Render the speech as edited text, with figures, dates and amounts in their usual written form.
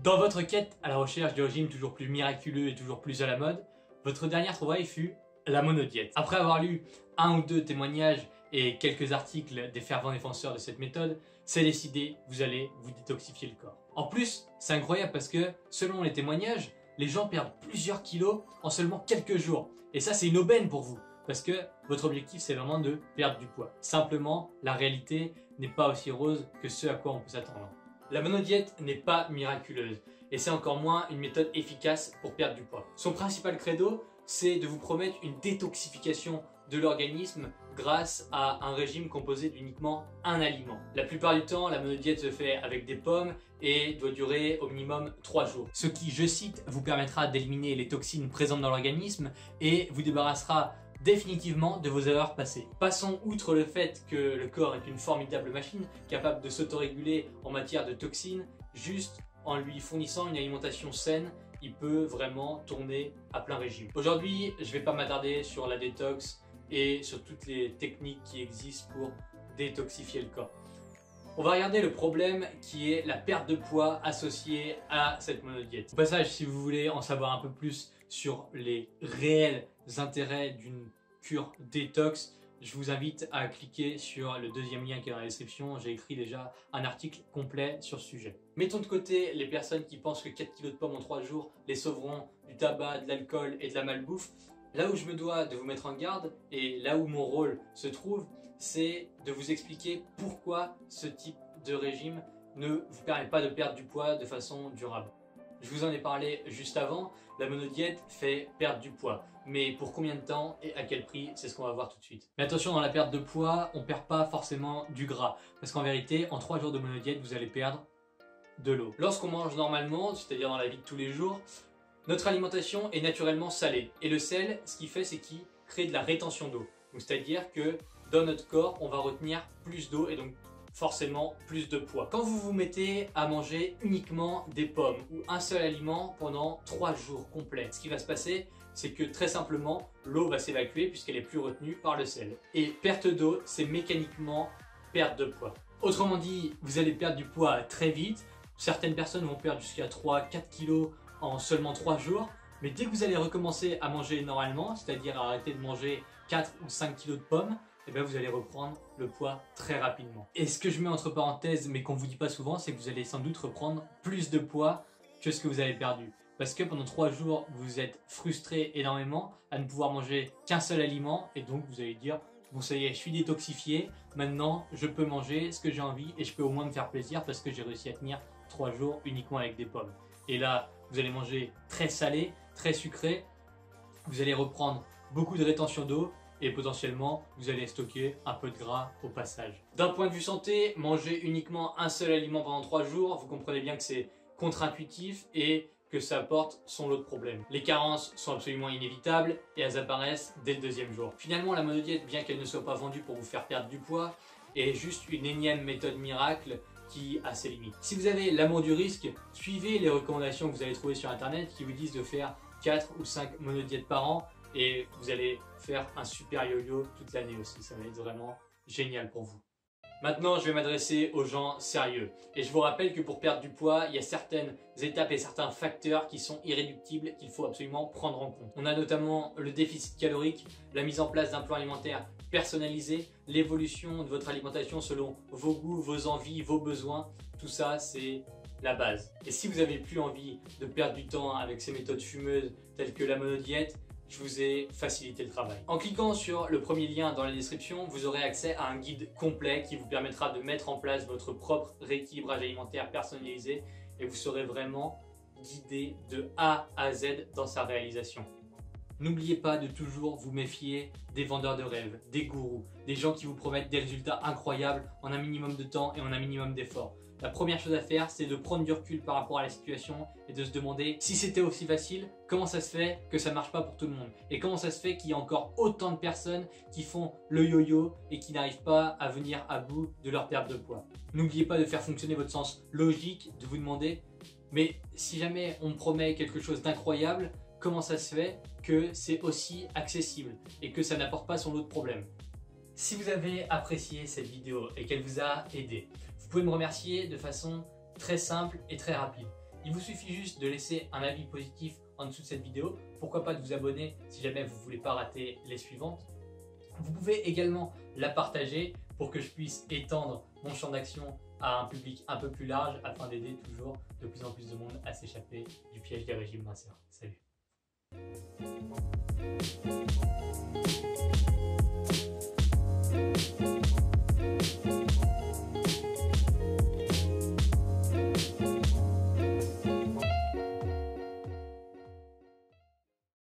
Dans votre quête à la recherche de régimes toujours plus miraculeux et toujours plus à la mode, votre dernière trouvaille fut la monodiète. Après avoir lu un ou deux témoignages et quelques articles des fervents défenseurs de cette méthode, c'est décidé, vous allez vous détoxifier le corps. En plus, c'est incroyable parce que, selon les témoignages, les gens perdent plusieurs kilos en seulement quelques jours. Et ça, c'est une aubaine pour vous, parce que votre objectif, c'est vraiment de perdre du poids. Simplement, la réalité n'est pas aussi rose que ce à quoi on peut s'attendre. La monodiète n'est pas miraculeuse, et c'est encore moins une méthode efficace pour perdre du poids. Son principal credo, c'est de vous promettre une détoxification de l'organisme grâce à un régime composé d'uniquement un aliment. La plupart du temps, la monodiète se fait avec des pommes et doit durer au minimum 3 jours. Ce qui, je cite, vous permettra d'éliminer les toxines présentes dans l'organisme et vous débarrassera définitivement de vos erreurs passées. Passons outre le fait que le corps est une formidable machine capable de s'autoréguler en matière de toxines, juste en lui fournissant une alimentation saine, il peut vraiment tourner à plein régime. Aujourd'hui, je ne vais pas m'attarder sur la détox et sur toutes les techniques qui existent pour détoxifier le corps. On va regarder le problème qui est la perte de poids associée à cette monodiète. Au passage, si vous voulez en savoir un peu plus sur les réels intérêts d'une cure détox, je vous invite à cliquer sur le deuxième lien qui est dans la description. J'ai écrit déjà un article complet sur ce sujet. Mettons de côté les personnes qui pensent que 4 kg de pommes en 3 jours les sauveront du tabac, de l'alcool et de la malbouffe. Là où je me dois de vous mettre en garde et là où mon rôle se trouve, c'est de vous expliquer pourquoi ce type de régime ne vous permet pas de perdre du poids de façon durable. Je vous en ai parlé juste avant, la monodiète fait perdre du poids. Mais pour combien de temps et à quel prix, c'est ce qu'on va voir tout de suite. Mais attention, dans la perte de poids, on ne perd pas forcément du gras. Parce qu'en vérité, en 3 jours de monodiète, vous allez perdre de l'eau. Lorsqu'on mange normalement, c'est-à-dire dans la vie de tous les jours, notre alimentation est naturellement salée. Et le sel, ce qu'il fait, c'est qu'il crée de la rétention d'eau. C'est-à-dire que dans notre corps, on va retenir plus d'eau et donc forcément plus de poids. Quand vous vous mettez à manger uniquement des pommes ou un seul aliment pendant 3 jours complets, ce qui va se passer, c'est que très simplement, l'eau va s'évacuer puisqu'elle est plus retenue par le sel. Et perte d'eau, c'est mécaniquement perte de poids. Autrement dit, vous allez perdre du poids très vite. Certaines personnes vont perdre jusqu'à 3-4 kg en seulement 3 jours. Mais dès que vous allez recommencer à manger normalement, c'est-à-dire arrêter de manger 4 ou 5 kg de pommes, et bien vous allez reprendre le poids très rapidement. Et ce que je mets entre parenthèses, mais qu'on ne vous dit pas souvent, c'est que vous allez sans doute reprendre plus de poids que ce que vous avez perdu. Parce que pendant 3 jours, vous êtes frustré énormément à ne pouvoir manger qu'un seul aliment, et donc vous allez dire, bon ça y est, je suis détoxifié, maintenant je peux manger ce que j'ai envie, et je peux au moins me faire plaisir parce que j'ai réussi à tenir 3 jours uniquement avec des pommes. Et là, vous allez manger très salé, très sucré, vous allez reprendre beaucoup de rétention d'eau, et potentiellement, vous allez stocker un peu de gras au passage. D'un point de vue santé, manger uniquement un seul aliment pendant 3 jours, vous comprenez bien que c'est contre-intuitif et que ça apporte son lot de problèmes. Les carences sont absolument inévitables et elles apparaissent dès le 2e jour. Finalement, la monodiète, bien qu'elle ne soit pas vendue pour vous faire perdre du poids, est juste une énième méthode miracle qui a ses limites. Si vous avez l'amour du risque, suivez les recommandations que vous allez trouver sur internet qui vous disent de faire 4 ou 5 monodiètes par an. Et vous allez faire un super yo-yo toute l'année aussi, ça va être vraiment génial pour vous. Maintenant, je vais m'adresser aux gens sérieux. Et je vous rappelle que pour perdre du poids, il y a certaines étapes et certains facteurs qui sont irréductibles qu'il faut absolument prendre en compte. On a notamment le déficit calorique, la mise en place d'un plan alimentaire personnalisé, l'évolution de votre alimentation selon vos goûts, vos envies, vos besoins. Tout ça, c'est la base. Et si vous n'avez plus envie de perdre du temps avec ces méthodes fumeuses telles que la monodiète, je vous ai facilité le travail. En cliquant sur le premier lien dans la description, vous aurez accès à un guide complet qui vous permettra de mettre en place votre propre rééquilibrage alimentaire personnalisé et vous serez vraiment guidé de A à Z dans sa réalisation. N'oubliez pas de toujours vous méfier des vendeurs de rêves, des gourous, des gens qui vous promettent des résultats incroyables en un minimum de temps et en un minimum d'efforts. La première chose à faire, c'est de prendre du recul par rapport à la situation et de se demander si c'était aussi facile, comment ça se fait que ça ne marche pas pour tout le monde et comment ça se fait qu'il y a encore autant de personnes qui font le yo-yo et qui n'arrivent pas à venir à bout de leur perte de poids. N'oubliez pas de faire fonctionner votre sens logique, de vous demander mais si jamais on me promet quelque chose d'incroyable, comment ça se fait que c'est aussi accessible et que ça n'apporte pas son lot de problèmes. Si vous avez apprécié cette vidéo et qu'elle vous a aidé, vous pouvez me remercier de façon très simple et très rapide. Il vous suffit juste de laisser un avis positif en dessous de cette vidéo. Pourquoi pas de vous abonner si jamais vous ne voulez pas rater les suivantes. Vous pouvez également la partager pour que je puisse étendre mon champ d'action à un public un peu plus large afin d'aider toujours de plus en plus de monde à s'échapper du piège des régimes minceurs. Salut!